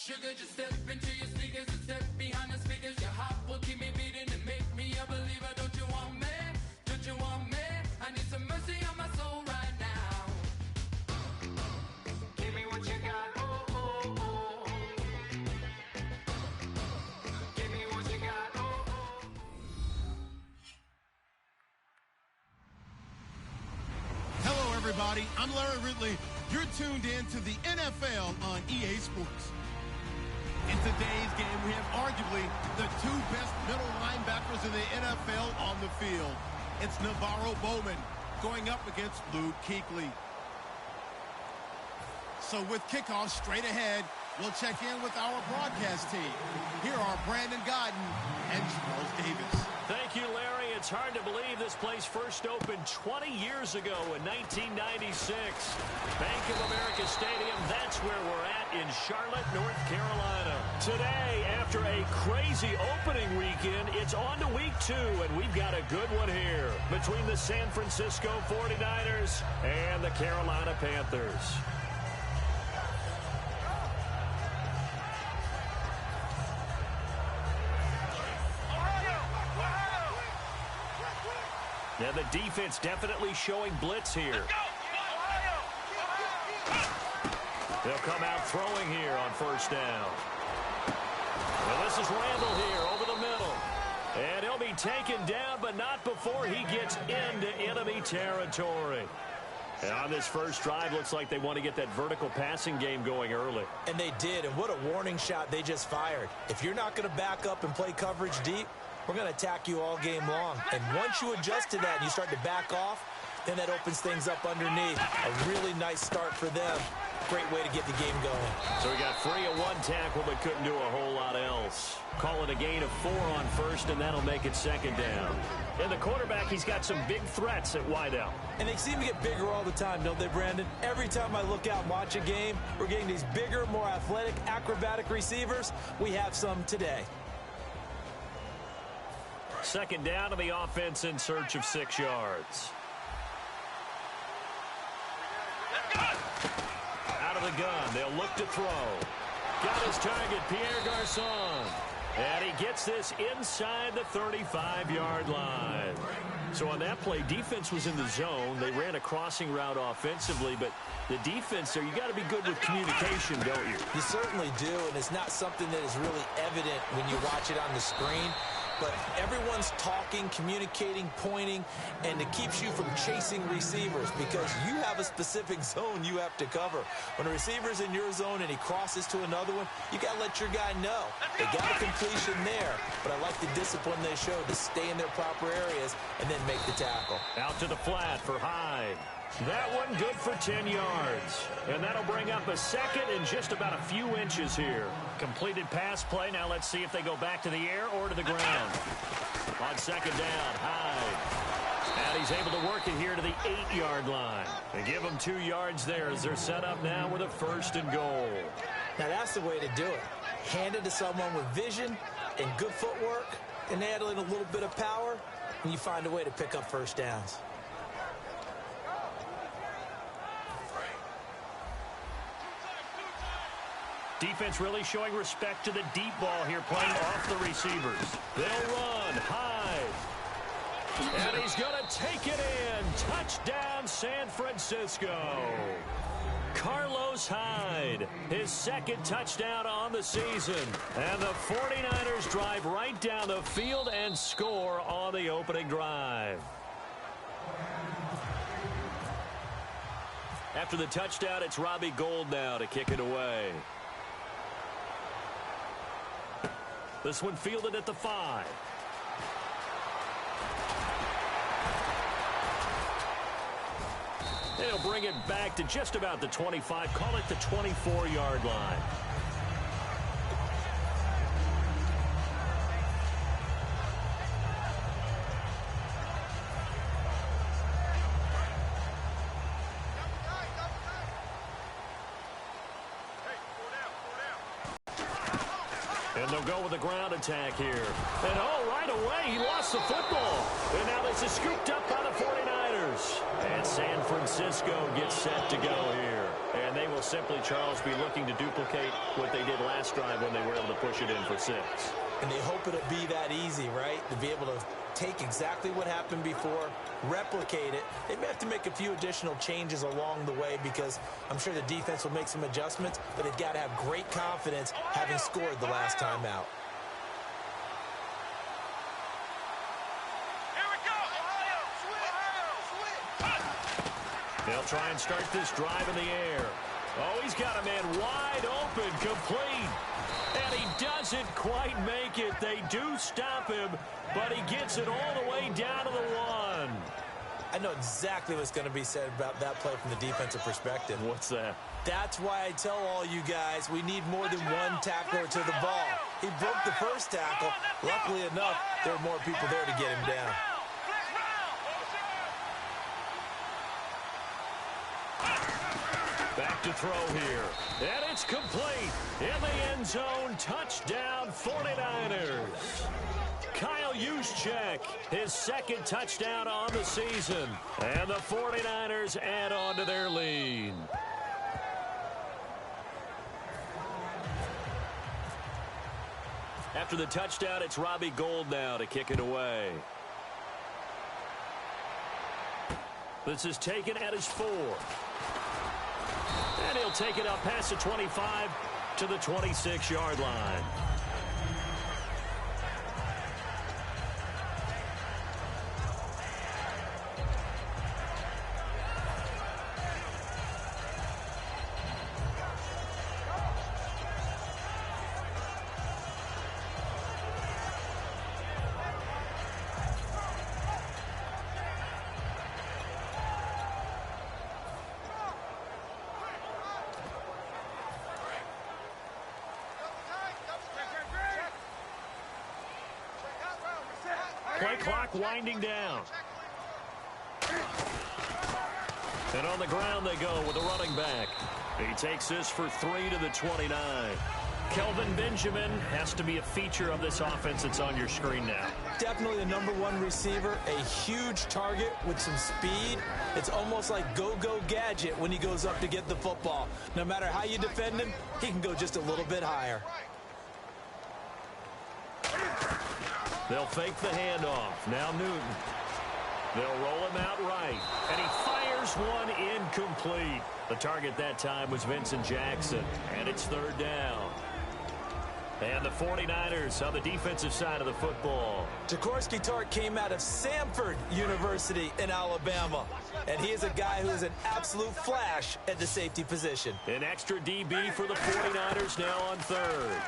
Sugar, just step into your sneakers and step behind the speakers. Your heart will keep me beating and make me a believer. Don't you want me? Don't you want me? I need some mercy on my soul right now. Give me what you got. Oh, oh, oh. Give me what you got. Oh, oh. Hello, everybody. I'm Larry Ridley. You're tuned in to the NFL on EA Sports. In today's game, we have arguably the two best middle linebackers in the NFL on the field. It's Navarro Bowman going up against Luke Kuechly. So with kickoff straight ahead, we'll check in with our broadcast team. Here are Brandon Godden and Charles Davis. Thank you, Larry. It's hard to believe this place first opened 20 years ago in 1996. Bank of America Stadium, that's where we're at in Charlotte, North Carolina. Today, after a crazy opening weekend, it's on to week 2, and we've got a good one here between the San Francisco 49ers and the Carolina Panthers. Now the defense definitely showing blitz here. They'll come out throwing here on first down. Well, this is Randall here over the middle. And he'll be taken down, but not before he gets into enemy territory. And on this first drive, looks like they want to get that vertical passing game going early. And they did, and what a warning shot they just fired. If you're not going to back up and play coverage deep, we're going to attack you all game long. And once you adjust to that and you start to back off, then that opens things up underneath. A really nice start for them. Great way to get the game going. So we got free of one tackle, but couldn't do a whole lot else. Call it a gain of 4 on first, and that'll make it second down. And the quarterback, he's got some big threats at wideout. And they seem to get bigger all the time, don't they, Brandon? Every time I look out and watch a game, we're getting these bigger, more athletic, acrobatic receivers. We have some today. Second down to the offense in search of 6 yards. Out of the gun, they'll look to throw. Got his target, Pierre Garçon. And he gets this inside the 35-yard line. So on that play, defense was in the zone. They ran a crossing route offensively, but the defense there, you got to be good with communication, don't you? You certainly do, and it's not something that is really evident when you watch it on the screen. But everyone's talking, communicating, pointing, and it keeps you from chasing receivers because you have a specific zone you have to cover. When a receiver's in your zone and he crosses to another one, you got to let your guy know. They got a completion there, but I like the discipline they showed to stay in their proper areas and then make the tackle. Out to the flat for Hyde. That one good for 10 yards. And that'll bring up a second and just about a few inches here. Completed pass play. Now let's see if they go back to the air or to the ground. On second down, Hyde. And he's able to work it here to the 8-yard line. They give him 2 yards there as they're set up now with a 1st and goal. Now that's the way to do it. Hand it to someone with vision and good footwork and add in a little bit of power, and you find a way to pick up first downs. Defense really showing respect to the deep ball here, playing off the receivers. They'll run. Hyde. And he's going to take it in. Touchdown, San Francisco. Carlos Hyde, his 2nd touchdown on the season. And the 49ers drive right down the field and score on the opening drive. After the touchdown, it's Robbie Gould now to kick it away. This one fielded at the 5. They'll bring it back to just about the 25. Call it the 24-yard line. And they'll go with a ground attack here. And right away, he lost the football. And now this is scooped up by the 49ers. And San Francisco gets set to go here. And they will simply, Charles, be looking to duplicate what they did last drive when they were able to push it in for 6. And they hope it'll be that easy, right? To be able to take exactly what happened before, replicate it. They may have to make a few additional changes along the way because I'm sure the defense will make some adjustments, but they've got to have great confidence having scored the last time out. They'll try and start this drive in the air. Oh, he's got a man wide open, complete. And he doesn't quite make it. They do stop him, but he gets it all the way down to the 1. I know exactly what's going to be said about that play from the defensive perspective. What's that? That's why I tell all you guys we need more than one tackler to the ball. He broke the first tackle. Luckily enough, there were more people there to get him down. Back to throw here. And it's complete. In the end zone, touchdown 49ers. Kyle Juszczyk, his second touchdown on the season. And the 49ers add on to their lead. After the touchdown, it's Robbie Gould now to kick it away. This is taken at his 4. And he'll take it up past the 25 to the 26-yard line. Play clock winding down. And on the ground they go with the running back. He takes this for 3 to the 29. Kelvin Benjamin has to be a feature of this offense that's on your screen now. Definitely the #1 receiver, a huge target with some speed. It's almost like go-go gadget when he goes up to get the football. No matter how you defend him, he can go just a little bit higher. They'll fake the handoff. Now Newton. They'll roll him out right. And he fires one incomplete. The target that time was Vincent Jackson. And it's 3rd down. And the 49ers on the defensive side of the football. Jaworski Tartt came out of Samford University in Alabama. And he is a guy who is an absolute flash at the safety position. An extra DB for the 49ers now on 3rd.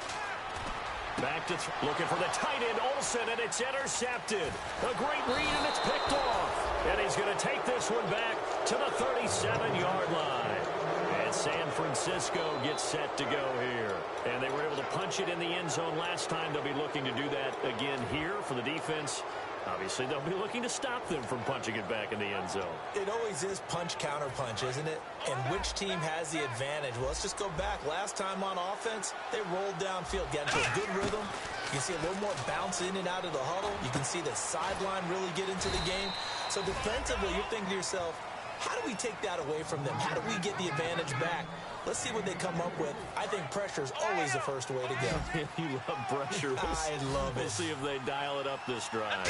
Back to looking for the tight end, Olsen, and it's intercepted. A great read, and it's picked off. And he's going to take this one back to the 37-yard line. And San Francisco gets set to go here. And they were able to punch it in the end zone last time. They'll be looking to do that again here for the defense. Obviously, they'll be looking to stop them from punching it back in the end zone. It always is punch-counter-punch, isn't it? And which team has the advantage? Well, let's just go back. Last time on offense, they rolled downfield, got into a good rhythm. You can see a little more bounce in and out of the huddle. You can see the sideline really get into the game. So defensively, you're thinking to yourself, how do we take that away from them? How do we get the advantage back? Let's see what they come up with. I think pressure is always the first way to go. You love pressure. I love it. We'll see if they dial it up this drive.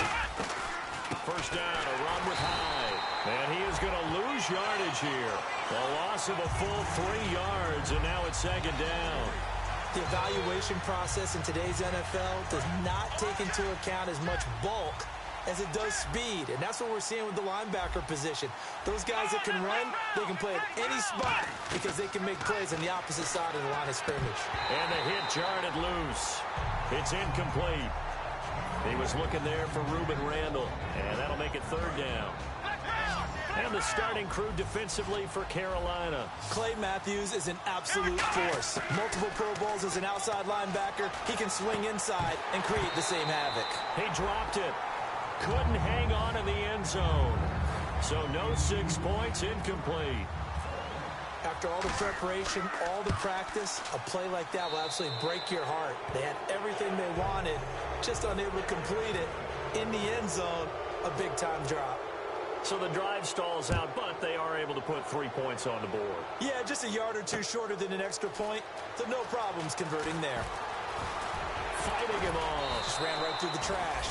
First down, a run with Hyde. And he is going to lose yardage here. A loss of a full 3 yards, and now it's 2nd down. The evaluation process in today's NFL does not take into account as much bulk as it does speed, and that's what we're seeing with the linebacker position. Those guys that can run, they can play at any spot because they can make plays on the opposite side of the line of scrimmage. And the hit jarred it loose. It's incomplete. He was looking there for Reuben Randall, and that'll make it 3rd down. And the starting crew defensively for Carolina. Clay Matthews is an absolute force. Multiple Pro Bowls as an outside linebacker. He can swing inside and create the same havoc. He dropped it. Couldn't hang on in the end zone. So no 6 points, incomplete. After all the preparation, all the practice, a play like that will absolutely break your heart. They had everything they wanted, just unable to complete it. In the end zone, a big-time drop. So the drive stalls out, but they are able to put 3 points on the board. Yeah, just a yard or two shorter than an extra point, so no problems converting there. Fighting him off. Just ran right through the trash.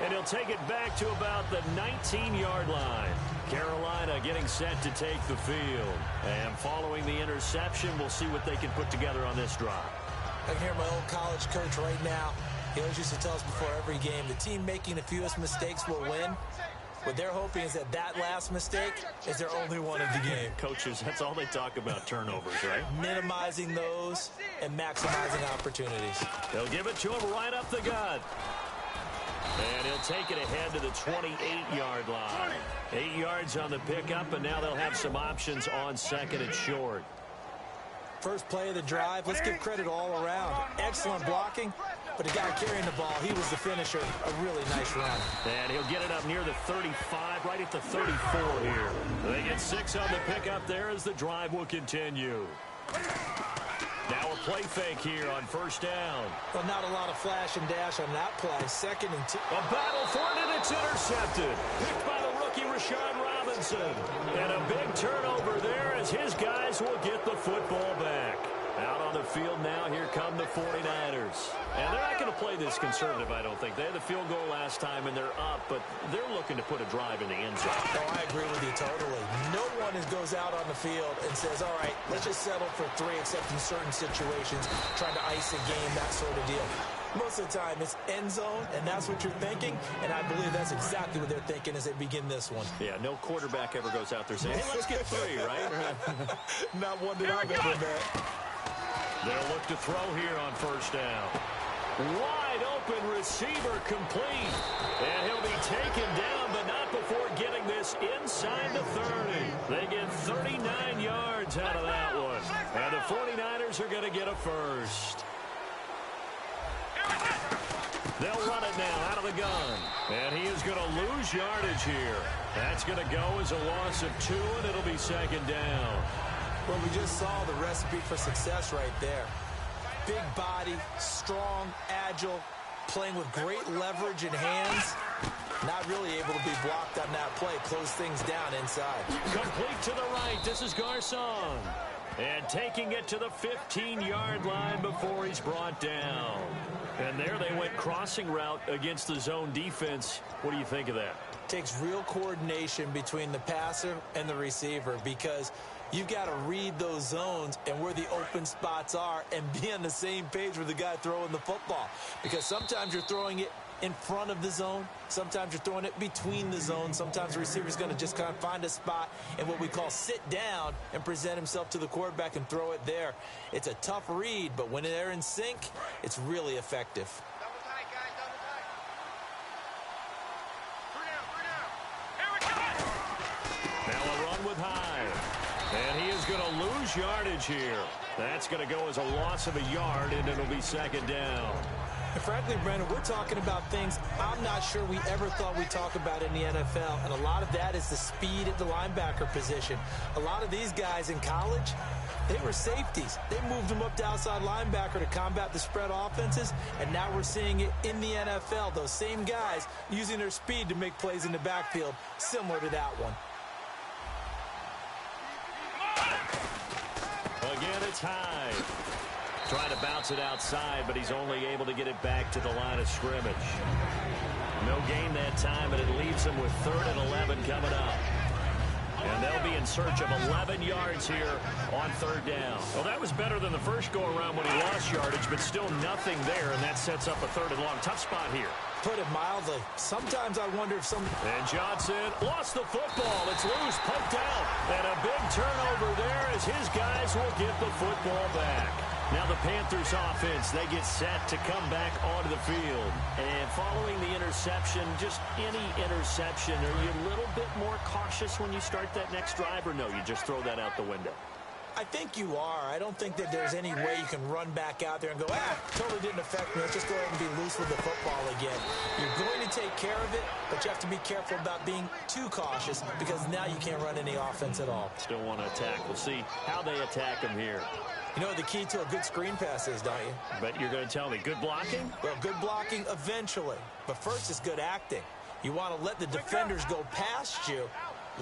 And he'll take it back to about the 19-yard line. Carolina getting set to take the field. And following the interception, we'll see what they can put together on this drive. I can hear my old college coach right now. He always used to tell us before every game, the team making the fewest mistakes will win. What they're hoping is that that last mistake is their only one of the game. Coaches, that's all they talk about, turnovers, right? Minimizing those and maximizing opportunities. They'll give it to him right up the gut. And he'll take it ahead to the 28-yard line. 8 yards on the pickup, and now they'll have some options on second and short. First play of the drive, let's give credit all around. Excellent blocking, but the guy carrying the ball, he was the finisher. A really nice run. And he'll get it up near the 35, right at the 34 here. They get 6 on the pickup there as the drive will continue. Now a play fake here on first down. Well, not a lot of flash and dash on that play. Second and 2. A battle for it, and it's intercepted. Picked by the rookie Rashawn Robinson. And a big turnover there as his guys will get the football back. Out on the field now, here come the 49ers. And they're not going to play this conservative, I don't think. They had the field goal last time, and they're up, but they're looking to put a drive in the end zone. Oh, I agree with you totally. No one goes out on the field and says, all right, let's just settle for 3, except in certain situations, trying to ice a game, that sort of deal. Most of the time, it's end zone, and that's what you're thinking, and I believe that's exactly what they're thinking as they begin this one. Yeah, no quarterback ever goes out there saying, hey, let's get 3, right? Not one that I've ever met. They'll look to throw here on first down. Wide open receiver complete. And he'll be taken down, but not before getting this inside the 30. They get 39 yards out of that one. And the 49ers are going to get a first. They'll run it now out of the gun. And he is going to lose yardage here. That's going to go as a loss of 2, and it'll be second down. Well, we just saw the recipe for success right there. Big body, strong, agile, playing with great leverage in hands. Not really able to be blocked on that play. Close things down inside. Complete to the right. This is Garcon. And taking it to the 15-yard line before he's brought down. And there they went crossing route against the zone defense. What do you think of that? Takes real coordination between the passer and the receiver, because you've got to read those zones and where the open spots are and be on the same page with the guy throwing the football. Because sometimes you're throwing it in front of the zone. Sometimes you're throwing it between the zones. Sometimes the receiver's going to just kind of find a spot and what we call sit down and present himself to the quarterback and throw it there. It's a tough read, but when they're in sync, it's really effective. Now a run with Hyde. And he is going to lose yardage here. That's going to go as a loss of a yard, and it'll be second down. And frankly, Brandon, we're talking about things I'm not sure we ever thought we'd talk about in the NFL, and a lot of that is the speed at the linebacker position. A lot of these guys in college, they were safeties. They moved them up to outside linebacker to combat the spread offenses, and now we're seeing it in the NFL. Those same guys using their speed to make plays in the backfield, similar to that one. Again, it's Hyde. Trying to bounce it outside, but he's only able to get it back to the line of scrimmage. No gain that time, and it leaves them with 3rd and 11 coming up. And they'll be in search of 11 yards here on 3rd down. Well, that was better than the first go-around when he lost yardage, but still nothing there, and that sets up a 3rd and long. Tough spot here. Put it mildly. Sometimes I wonder if some... And Johnson lost the football. It's loose, poked out. And a big turnover there as his guys will get the football back. Now the Panthers offense, they get set to come back onto the field. And following the interception, just any interception, are you a little bit more cautious when you start that next drive, or no, you just throw that out the window? I think you are. I don't think that there's any way you can run back out there and go, totally didn't affect me. Let's just go ahead and be loose with the football again. You're going to take care of it, but you have to be careful about being too cautious, because now you can't run any offense at all. Still want to attack. We'll see how they attack him here. You know what the key to a good screen pass is, don't you? But you're going to tell me good blocking? Well, good blocking eventually. But first is good acting. You want to let the defenders go past you,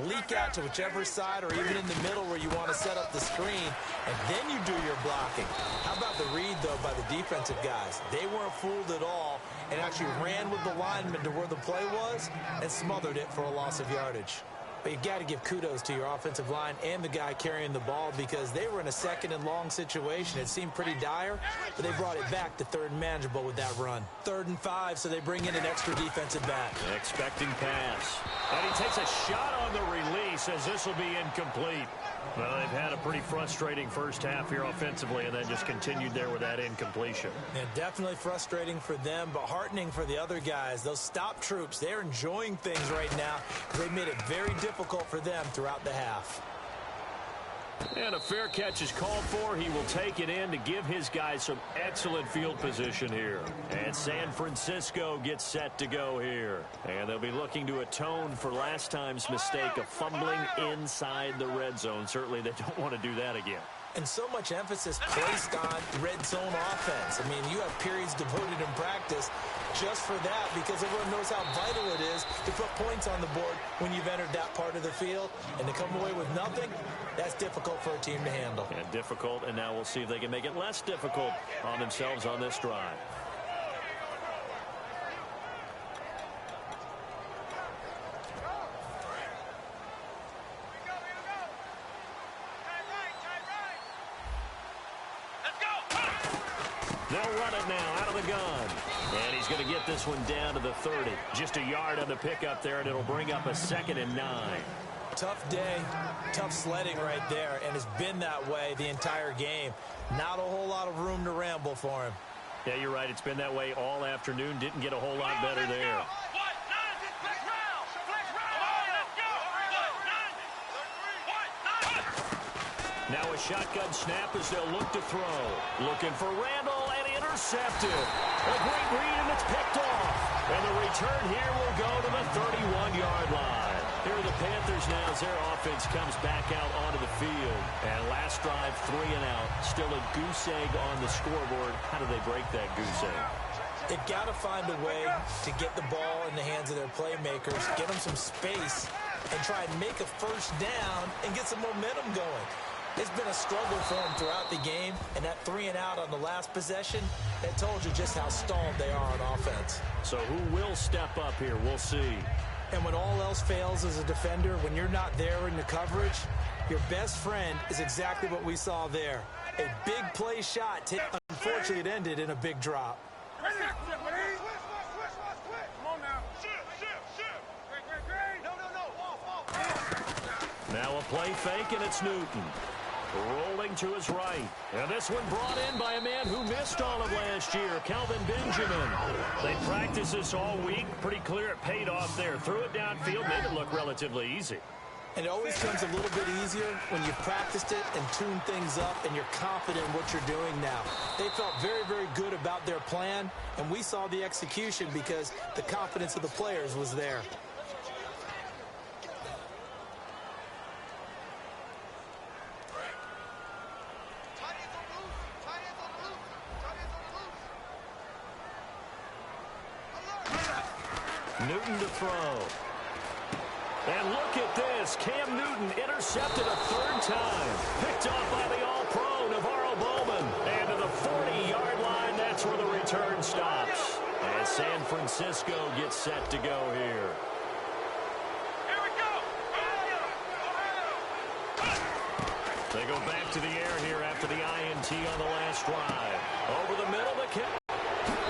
leak out to whichever side or even in the middle where you want to set up the screen, and then you do your blocking. How about the read, though, by the defensive guys? They weren't fooled at all and actually ran with the lineman to where the play was and smothered it for a loss of yardage. But you got to give kudos to your offensive line and the guy carrying the ball because they were in a second and long situation. It seemed pretty dire, but they brought it back to third and manageable with that run. 3rd and 5, so they bring in an extra defensive back. Expecting pass. And he takes a shot on the release as this will be incomplete. Well, they've had a pretty frustrating first half here offensively and then just continued there with that incompletion. Yeah, definitely frustrating for them, but heartening for the other guys. Those stop troops, they're enjoying things right now because they made it very difficult for them throughout the half. And a fair catch is called for. He will take it in to give his guys some excellent field position here. And San Francisco gets set to go here. And they'll be looking to atone for last time's mistake of fumbling inside the red zone. Certainly they don't want to do that again. And so much emphasis placed on red zone offense. I mean, you have periods devoted in practice just for that because everyone knows how vital it is to put points on the board when you've entered that part of the field. And to come away with nothing, that's difficult for a team to handle. And difficult, and now we'll see if they can make it less difficult on themselves on this drive. They'll run it now out of the gun. And he's going to get this one down to the 30. Just a yard on the pickup there, and it'll bring up a 2nd and 9. Tough day, tough sledding right there, and it's been that way the entire game. Not a whole lot of room to ramble for him. Yeah, you're right. It's been that way all afternoon. Didn't get a whole lot better there. Now a shotgun snap as they'll look to throw. Looking for Randall, and intercepted. A great read, and it's picked off. And the return here will go to the 31-yard line. Here are the Panthers now as their offense comes back out onto the field. And last drive, 3 and out. Still a goose egg on the scoreboard. How do they break that goose egg? They've got to find a way to get the ball in the hands of their playmakers, get them some space, and try and make a first down and get some momentum going. It's been a struggle for them throughout the game, and that 3 and out on the last possession, that told you just how stalled they are on offense. So who will step up here? We'll see. And when all else fails as a defender, when you're not there in the coverage, your best friend is exactly what we saw there. A big play shot. Unfortunately, it ended in a big drop. Now a play fake, and it's Newton. Rolling to his right. And this one brought in by a man who missed all of last year, Calvin Benjamin. They practiced this all week. Pretty clear it paid off there. Threw it downfield, made it look relatively easy. And it always comes a little bit easier when you've practiced it and tuned things up and you're confident in what you're doing now. They felt very, very good about their plan, and we saw the execution because the confidence of the players was there. Newton to throw. And look at this. Cam Newton intercepted a 3rd time. Picked off by the All-Pro, Navarro Bowman. And to the 40-yard line, that's where the return stops. And San Francisco gets set to go here. Here we go. They go back to the air here after the INT on the last drive. Over the middle, the kick.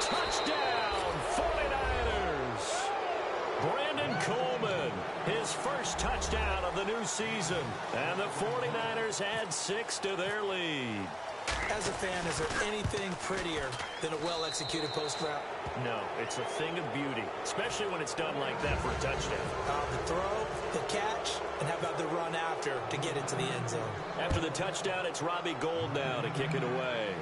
Touchdown, 49ers. Brandon Coleman, his first touchdown of the new season. And the 49ers add 6 to their lead. As a fan, is there anything prettier than a well-executed post route? No, it's a thing of beauty, especially when it's done like that for a touchdown. The throw, the catch, and how about the run after to get into the end zone? After the touchdown, it's Robbie Gould now to kick it away.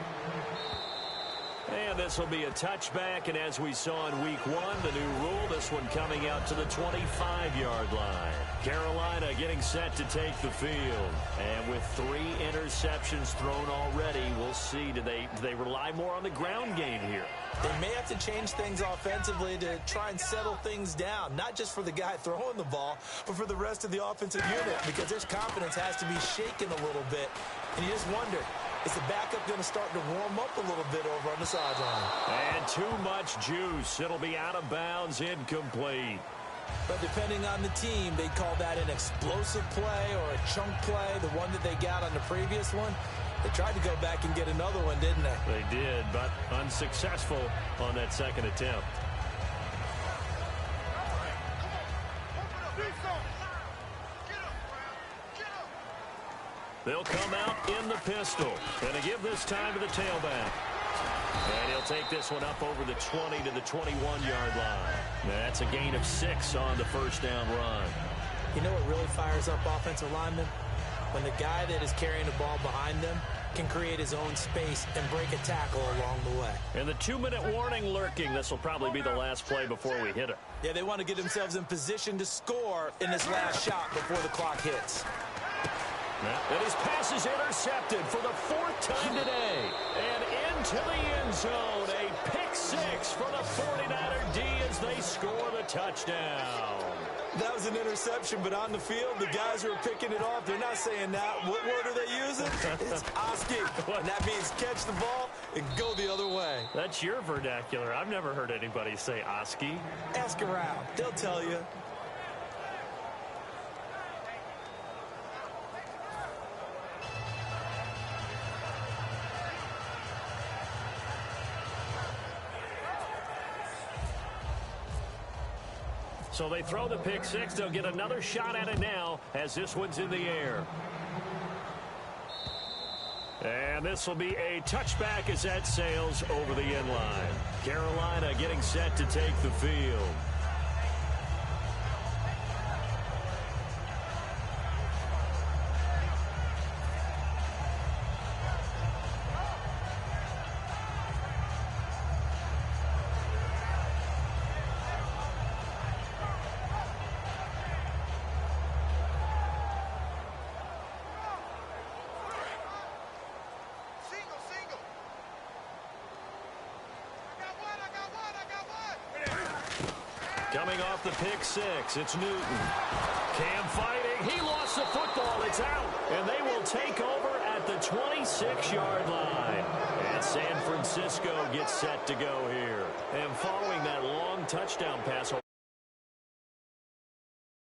And this will be a touchback, and as we saw in week 1, the new rule, this one coming out to the 25-yard line. Carolina getting set to take the field. And with 3 interceptions thrown already, we'll see, do they rely more on the ground game here? They may have to change things offensively to try and settle things down, not just for the guy throwing the ball, but for the rest of the offensive unit, because their confidence has to be shaken a little bit. And you just wonder, is the backup going to start to warm up a little bit over on the sideline? And too much juice. It'll be out of bounds, incomplete. But depending on the team, they call that an explosive play or a chunk play, the one that they got on the previous one. They tried to go back and get another one, didn't they? They did, but unsuccessful on that second attempt. They'll come out in the pistol. Going to give this time to the tailback. And he'll take this one up over the 20 to the 21-yard line. That's a gain of 6 on the first down run. You know what really fires up offensive linemen? When the guy that is carrying the ball behind them can create his own space and break a tackle along the way. And the 2-minute warning lurking. This will probably be the last play before we hit it. Yeah, they want to get themselves in position to score in this last shot before the clock hits. And his pass is intercepted for the 4th time today. And into the end zone, a pick 6 for the 49er D as they score the touchdown. That was an interception, but on the field, the guys who are picking it off, they're not saying that. What word are they using? It's Oski. And that means catch the ball and go the other way. That's your vernacular. I've never heard anybody say Oski. Ask around. They'll tell you. So they throw the pick 6. They'll get another shot at it now as this one's in the air. And this will be a touchback as that sails over the end line. Carolina getting set to take the field. Coming off the pick 6, it's Newton. Cam fighting. He lost the football. It's out. And they will take over at the 26-yard line. And San Francisco gets set to go here. And following that long touchdown pass.